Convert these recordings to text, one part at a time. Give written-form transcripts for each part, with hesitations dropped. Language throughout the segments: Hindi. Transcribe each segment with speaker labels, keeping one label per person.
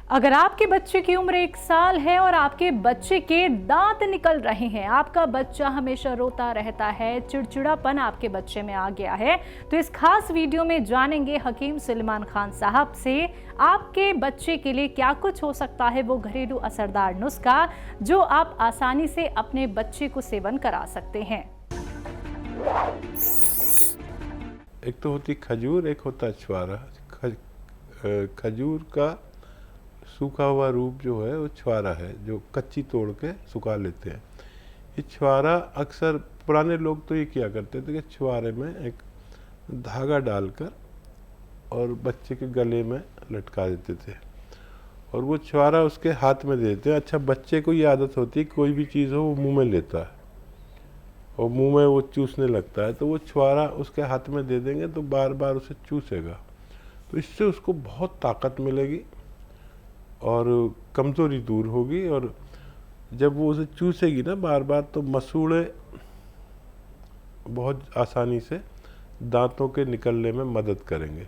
Speaker 1: अगर आपके बच्चे की उम्र 1 साल है और आपके बच्चे के दांत निकल रहे हैं, आपका बच्चा हमेशा रोता रहता है, चिड़चिड़ापन आपके बच्चे में आ गया है, तो इस खास वीडियो में जानेंगे हकीम सुलेमान खान साहब से आपके बच्चे के लिए क्या कुछ हो सकता है वो घरेलू असरदार नुस्खा जो आप आसानी से अपने बच्चे को सेवन करा सकते हैं।
Speaker 2: एक तो होती खजूर, एक होता छुआरा। खजूर का सूखा हुआ रूप जो है वो छुआरा है, जो कच्ची तोड़ के सुखा लेते हैं। ये छुआरा अक्सर पुराने लोग तो ये किया करते थे कि छुआरे में एक धागा डालकर और बच्चे के गले में लटका देते थे और वो छुआरा उसके हाथ में दे देते हैं। अच्छा, बच्चे को ये आदत होती है कोई भी चीज़ हो वो मुंह में लेता है और मुंह में वो चूसने लगता है, तो वो छुआरा उसके हाथ में दे देंगे तो बार बार उसे चूसेगा, तो इससे उसको बहुत ताकत मिलेगी और कमज़ोरी दूर होगी। और जब वो उसे चूसेगी ना बार बार, तो मसूड़े बहुत आसानी से दांतों के निकलने में मदद करेंगे।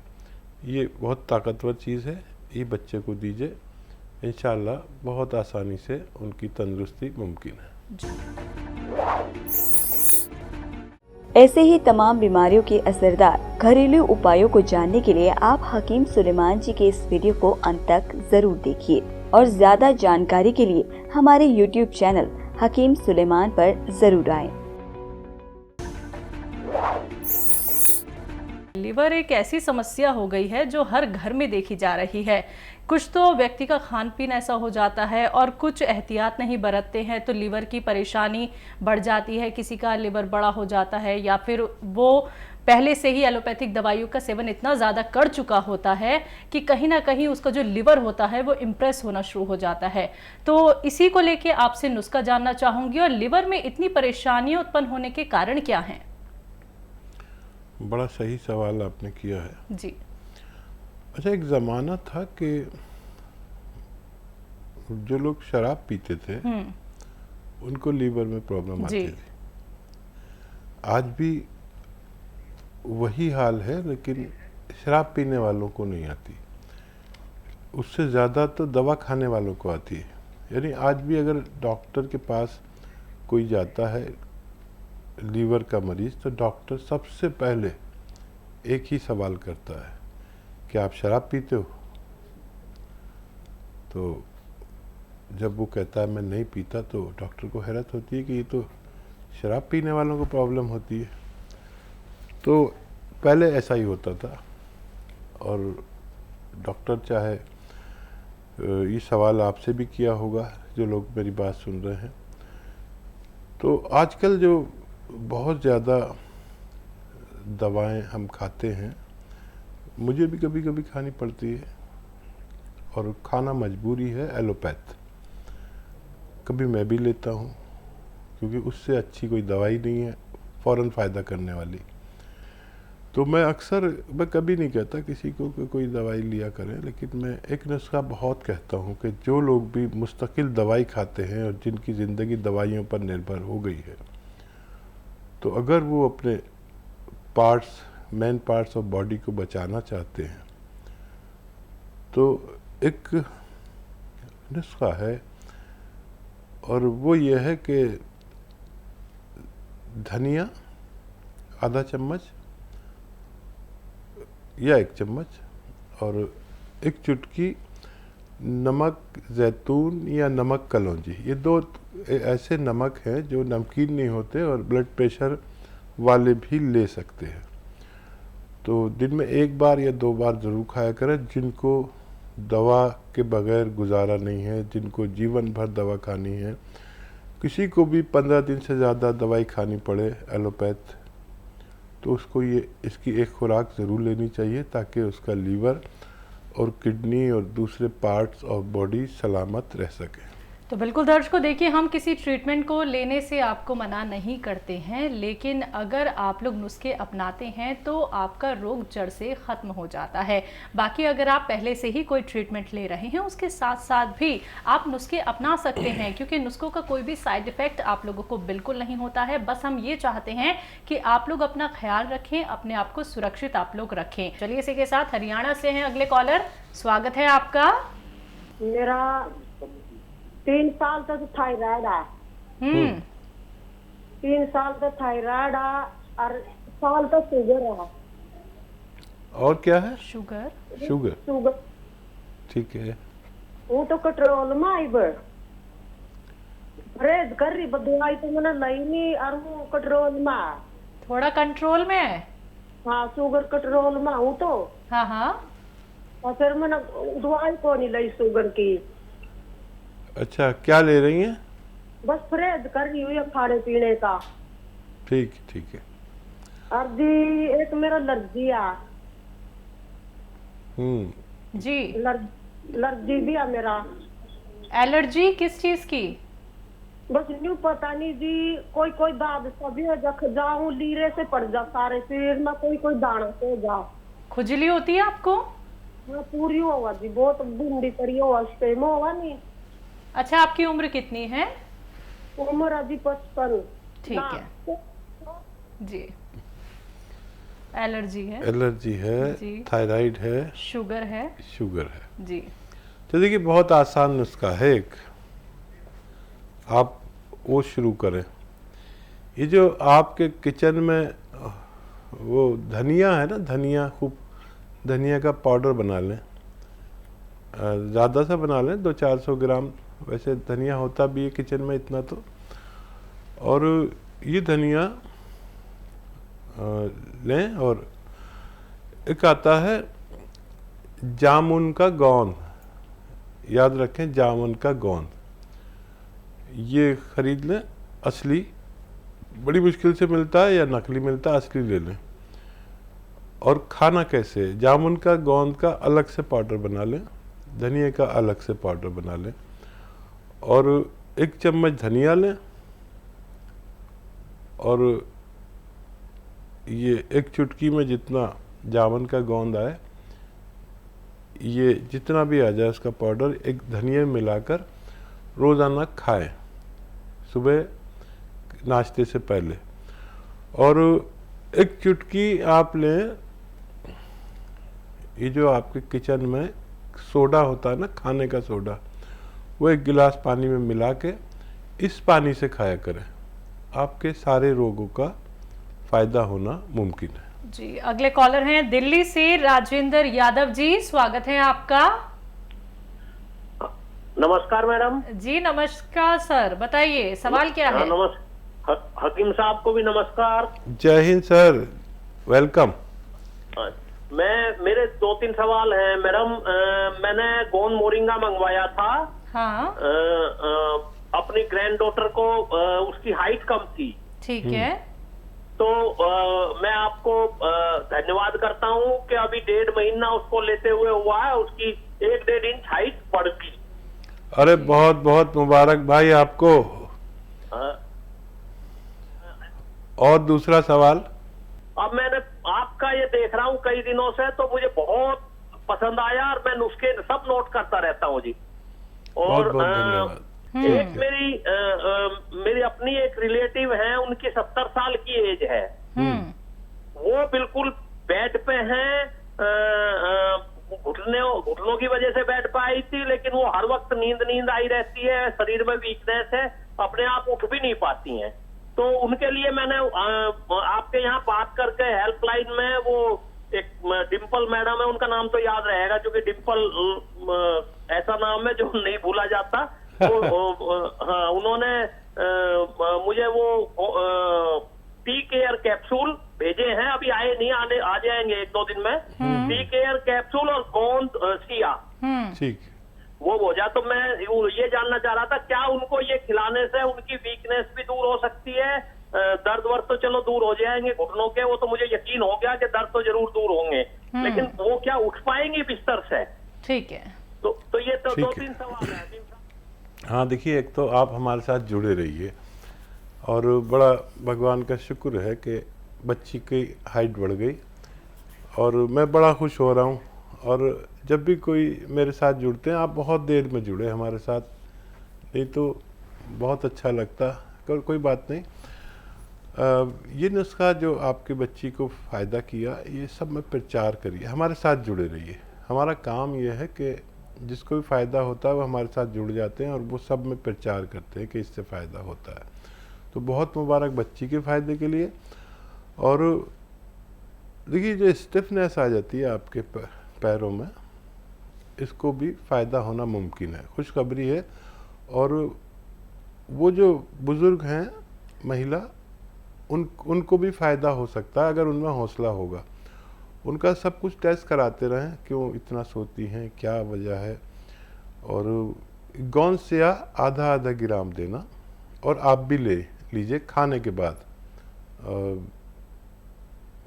Speaker 2: ये बहुत ताकतवर चीज़ है, ये बच्चे को दीजिए, इंशाल्लाह बहुत आसानी से उनकी तंदुरुस्ती मुमकिन है।
Speaker 3: ऐसे ही तमाम बीमारियों के असरदार घरेलू उपायों को जानने के लिए आप हकीम सुलेमान जी के इस वीडियो को अंत तक जरूर देखिए और ज्यादा जानकारी के लिए हमारे YouTube चैनल हकीम सुलेमान पर जरूर आएं।
Speaker 1: लिवर एक ऐसी समस्या हो गई है जो हर घर में देखी जा रही है। कुछ तो व्यक्ति का खान पीन ऐसा हो जाता है और कुछ एहतियात नहीं बरतते हैं तो लिवर की परेशानी बढ़ जाती है। किसी का लिवर बड़ा हो जाता है या फिर वो पहले से ही एलोपैथिक दवाइयों का सेवन इतना ज़्यादा कर चुका होता है कि कहीं ना कहीं उसका जो लिवर होता है वो इम्प्रेस होना शुरू हो जाता है। तो इसी को लेके आपसे नुस्खा जानना चाहूँगी। और लिवर में इतनी परेशानियाँ उत्पन्न होने के कारण क्या हैं?
Speaker 2: बड़ा सही सवाल आपने किया है
Speaker 1: जी।
Speaker 2: अच्छा, एक ज़माना था कि जो लोग शराब पीते थे उनको लीवर में प्रॉब्लम आती थी। आज भी वही हाल है, लेकिन शराब पीने वालों को नहीं आती, उससे ज़्यादा तो दवा खाने वालों को आती है। यानी आज भी अगर डॉक्टर के पास कोई जाता है लीवर का मरीज़, तो डॉक्टर सबसे पहले एक ही सवाल करता है कि आप शराब पीते हो? तो जब वो कहता है मैं नहीं पीता, तो डॉक्टर को हैरत होती है कि ये तो शराब पीने वालों को प्रॉब्लम होती है। तो पहले ऐसा ही होता था और डॉक्टर चाहे ये सवाल आपसे भी किया होगा जो लोग मेरी बात सुन रहे हैं। तो आजकल जो बहुत ज़्यादा दवाएं हम खाते हैं, मुझे भी कभी कभी खानी पड़ती है और खाना मजबूरी है। एलोपैथ कभी मैं भी लेता हूँ क्योंकि उससे अच्छी कोई दवाई नहीं है फ़ौरन फ़ायदा करने वाली। तो मैं कभी नहीं कहता किसी को कि कोई दवाई लिया करें, लेकिन मैं एक नुस्खा बहुत कहता हूँ कि जो लोग भी मुस्तकिल दवाई खाते हैं और जिनकी ज़िंदगी दवाइयों पर निर्भर हो गई है, तो अगर वो अपने मेन पार्ट्स ऑफ बॉडी को बचाना चाहते हैं, तो एक नुस्खा है और वो ये है कि धनिया आधा चम्मच या 1 चम्मच और एक चुटकी नमक जैतून या नमक कलौंजी, ये 2 ऐसे नमक हैं जो नमकीन नहीं होते और ब्लड प्रेशर वाले भी ले सकते हैं। तो दिन में 1 बार या 2 बार ज़रूर खाया करें। जिनको दवा के बगैर गुजारा नहीं है, जिनको जीवन भर दवा खानी है, किसी को भी 15 दिन से ज़्यादा दवाई खानी पड़े एलोपैथ, तो उसको इसकी एक खुराक ज़रूर लेनी चाहिए ताकि उसका लीवर और किडनी और दूसरे पार्ट्स ऑफ बॉडी सलामत रह सके।
Speaker 1: तो बिल्कुल दर्शकों, देखिए हम किसी ट्रीटमेंट को लेने से आपको मना नहीं करते हैं, लेकिन अगर आप लोग नुस्खे अपनाते हैं तो आपका रोग जड़ से ख़त्म हो जाता है। बाकी अगर आप पहले से ही कोई ट्रीटमेंट ले रहे हैं, उसके साथ साथ भी आप नुस्खे अपना सकते हैं, क्योंकि नुस्खों का कोई भी साइड इफ़ेक्ट आप लोगों को बिल्कुल नहीं होता है। बस हम ये चाहते हैं कि आप लोग अपना ख्याल रखें, अपने आप को सुरक्षित आप लोग रखें। चलिए इसी के साथ हरियाणा से हैं अगले कॉलर, स्वागत है आपका।
Speaker 4: मेरा 3 साल तक थायराइड है।
Speaker 1: हम्म
Speaker 4: 3 साल तक थायराइड है और साल तक शुगर है।
Speaker 2: और क्या है?
Speaker 1: शुगर।
Speaker 2: शुगर।
Speaker 4: शुगर
Speaker 2: ठीक है।
Speaker 4: वो तो कंट्रोल में आई बड़ परहेज कर रही, दवाई तो मैंने लाई नहीं और वो कंट्रोल में है।
Speaker 1: थोड़ा कंट्रोल में है।
Speaker 4: हाँ शुगर कंट्रोल में हूँ तो।
Speaker 1: हाँ हाँ।
Speaker 4: और फिर मैंने दवाई को नहीं लाई शुगर की,
Speaker 2: अच्छा, क्या ले रही हैं?
Speaker 4: बस परहेज कर रही हूँ ये खाने पीने का।
Speaker 2: ठीक है।
Speaker 4: और जी एक मेरा एलर्जी है।
Speaker 1: जी।
Speaker 4: एलर्जी भी है मेरा।
Speaker 1: एलर्जी किस चीज की?
Speaker 4: बस न्यू पता नहीं जी, कोई दाद सभी जख जाऊं लीरे से पड़ जा सारे शरीर में, कोई दाना से जा।
Speaker 1: खुजली होती है आपको?
Speaker 4: हाँ पूरी होगा जी, बहुत बूंदी पड़ी होगा, स्टेम होगा नहीं।
Speaker 1: अच्छा, आपकी उम्र कितनी है?
Speaker 4: उम्र अभी 55।
Speaker 1: ठीक है जी। एलर्जी है,
Speaker 2: एलर्जी है,
Speaker 1: जी।
Speaker 2: थायराइड है,
Speaker 1: शुगर है।
Speaker 2: शुगर है।
Speaker 1: जी।
Speaker 2: तो देखिए, बहुत आसान नुस्खा है एक, आप वो शुरू करें। ये जो आपके किचन में वो धनिया है ना, धनिया, खूब धनिया का पाउडर बना लें, ज़्यादा सा बना लें, 200-400 ग्राम। वैसे धनिया होता भी है किचन में इतना तो। और ये धनिया लें, और एक आता है जामुन का गोंद, याद रखें, जामुन का गोंद, ये खरीद लें। असली बड़ी मुश्किल से मिलता है, या नकली मिलता है, असली ले लें। और खाना कैसे, जामुन का गोंद का अलग से पाउडर बना लें, धनिया का अलग से पाउडर बना लें, और 1 चम्मच धनिया लें, और ये 1 चुटकी में जितना जामुन का गोंद आए, ये जितना भी आ जाए उसका पाउडर एक धनिया में मिलाकर रोज़ाना खाएं, सुबह नाश्ते से पहले। और 1 चुटकी आप लें, ये जो आपके किचन में सोडा होता है ना, खाने का सोडा, वो 1 गिलास पानी में मिला के इस पानी से खाया करें। आपके सारे रोगों का फायदा होना मुमकिन है।
Speaker 1: जी, अगले कॉलर हैं दिल्ली से राजेंद्र यादव जी, स्वागत है आपका।
Speaker 5: नमस्कार मैडम।
Speaker 1: जी नमस्कार सर, बताइए सवाल क्या है?
Speaker 5: हकीम साहब को भी नमस्कार।
Speaker 2: जय हिंद सर, वेलकम।
Speaker 5: मेरे 2-3 सवाल हैं मैडम। मैंने गोंद मोरिंगा मंगवाया था।
Speaker 1: हाँ।
Speaker 5: अपनी ग्रैंड डॉटर को, उसकी हाइट कम थी।
Speaker 1: ठीक है।
Speaker 5: तो मैं आपको धन्यवाद करता हूँ कि अभी 1.5 महीना उसको लेते हुए हुआ है, उसकी 1-1.5 इंच हाइट बढ़ गई।
Speaker 2: अरे बहुत बहुत मुबारक भाई आपको। और दूसरा सवाल?
Speaker 5: अब मैंने आपका ये देख रहा हूँ कई दिनों से, तो मुझे बहुत पसंद आया और मैं नुस्खे सब नोट करता रहता हूँ जी। और
Speaker 2: बहुत बहुत धन्यवाद।
Speaker 5: एक मेरी अपनी एक रिलेटिव है, उनकी 70 साल की एज है। वो बिल्कुल बेड पे हैं, घुटनों की वजह से बेड पे आई थी, लेकिन वो हर वक्त नींद आई रहती है, शरीर में वीकनेस है, अपने आप उठ भी नहीं पाती हैं। तो उनके लिए मैंने आपके यहाँ बात करके हेल्पलाइन में, वो एक डिम्पल मैडम है, उनका नाम तो याद रहेगा क्योंकि डिम्पल ऐसा नाम है जो नहीं भूला जाता। हाँ, उन्होंने मुझे वो टी केयर कैप्सूल भेजे हैं, अभी आए नहीं, आ जाएंगे 1-2 दिन में। टी केयर कैप्सूल और गोंद सिया,
Speaker 2: ठीक,
Speaker 5: वो हो जाए। तो मैं ये जानना चाह रहा था, क्या उनको ये खिलाने से उनकी वीकनेस भी दूर हो सकती है? दर्द वर्द तो चलो दूर हो जाएंगे घुटनों के, वो तो मुझे यकीन हो गया कि दर्द तो जरूर दूर होंगे, लेकिन वो क्या उठ पाएंगी बिस्तर से?
Speaker 1: ठीक है।
Speaker 5: तो ये तो 2-3 सवाल है।
Speaker 2: हाँ देखिए, एक तो आप हमारे साथ जुड़े रहिए, और बड़ा भगवान का शुक्र है कि बच्ची की हाइट बढ़ गई, और मैं बड़ा खुश हो रहा हूँ। और जब भी कोई मेरे साथ जुड़ते हैं, आप बहुत देर में जुड़े हमारे साथ, नहीं तो बहुत अच्छा लगता। कोई बात नहीं, ये नुस्खा जो आपकी बच्ची को फ़ायदा किया, ये सब में प्रचार करिए, हमारे साथ जुड़े रहिए। हमारा काम ये है कि जिसको भी फ़ायदा होता है वो हमारे साथ जुड़ जाते हैं और वो सब में प्रचार करते हैं कि इससे फ़ायदा होता है। तो बहुत मुबारक बच्ची के फ़ायदे के लिए। और देखिए जो स्टिफनेस आ जाती है आपके पैरों में, इसको भी फ़ायदा होना मुमकिन है, खुशखबरी है। और वो जो बुज़ुर्ग हैं महिला, उनको भी फ़ायदा हो सकता है अगर उनमें हौसला होगा। उनका सब कुछ टेस्ट कराते रहें, क्यों इतना सोती हैं, क्या वजह है। और गोंद से आधा आधा ग्राम देना, और आप भी ले लीजिए खाने के बाद,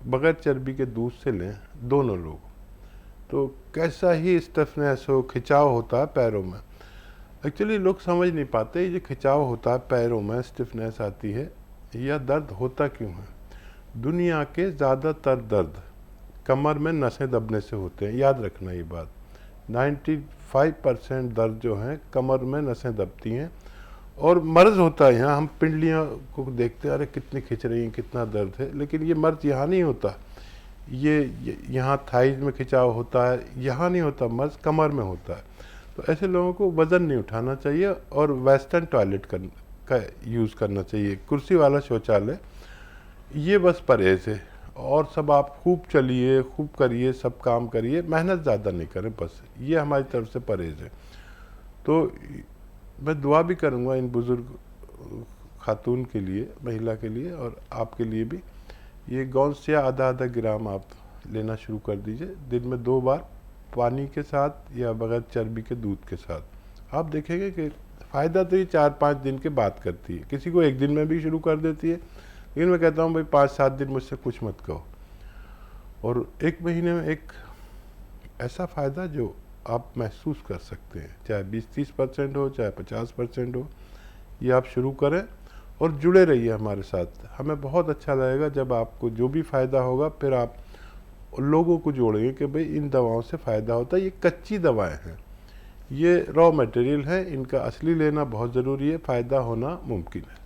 Speaker 2: बगैर चर्बी के दूध से लें दोनों लोग। तो कैसा ही स्टिफनेस हो, खिंचाव होता है पैरों में। एक्चुअली लोग समझ नहीं पाते ये खिंचाव होता है पैरों में, स्टिफनेस आती है, या दर्द होता क्यों है। दुनिया के ज़्यादातर दर्द कमर में नसें दबने से होते हैं, याद रखना ये बात। 95% दर्द जो हैं कमर में नसें दबती हैं। और मर्ज होता है यहाँ, हम पिंडलियाँ को देखते हैं, अरे कितनी खिंच रही हैं, कितना दर्द है, लेकिन ये मर्ज यहाँ नहीं होता। ये यहाँ थाइज में खिंचाव होता है, यहाँ नहीं होता, मर्ज कमर में होता है। तो ऐसे लोगों को वज़न नहीं उठाना चाहिए और वेस्टर्न टॉयलेट का यूज़ करना चाहिए, कुर्सी वाला शौचालय, ये बस परहेज़ है। और सब आप खूब चलिए, खूब करिए, सब काम करिए, मेहनत ज़्यादा नहीं करें, बस ये हमारी तरफ से परहेज़ है। तो मैं दुआ भी करूँगा इन बुज़ुर्ग खातून के लिए, महिला के लिए, और आपके लिए भी। ये गोंद से आधा आधा ग्राम आप लेना शुरू कर दीजिए, दिन में 2 बार, पानी के साथ या बगैर चर्बी के दूध के साथ। आप देखेंगे कि फ़ायदा तो ये 4-5 दिन के बाद करती है, किसी को 1 दिन में भी शुरू कर देती है, लेकिन मैं कहता हूँ भाई 5-7 दिन मुझसे कुछ मत कहो। और 1 महीने में एक ऐसा फ़ायदा जो आप महसूस कर सकते हैं, चाहे 20-30% हो, चाहे 50% हो, ये आप शुरू करें और जुड़े रहिए हमारे साथ। हमें बहुत अच्छा लगेगा जब आपको जो भी फ़ायदा होगा, फिर आप लोगों को जोड़ेंगे कि भाई इन दवाओं से फ़ायदा होता है। ये कच्ची दवाएं हैं, ये रॉ मटेरियल है, इनका असली लेना बहुत ज़रूरी है, फ़ायदा होना मुमकिन है।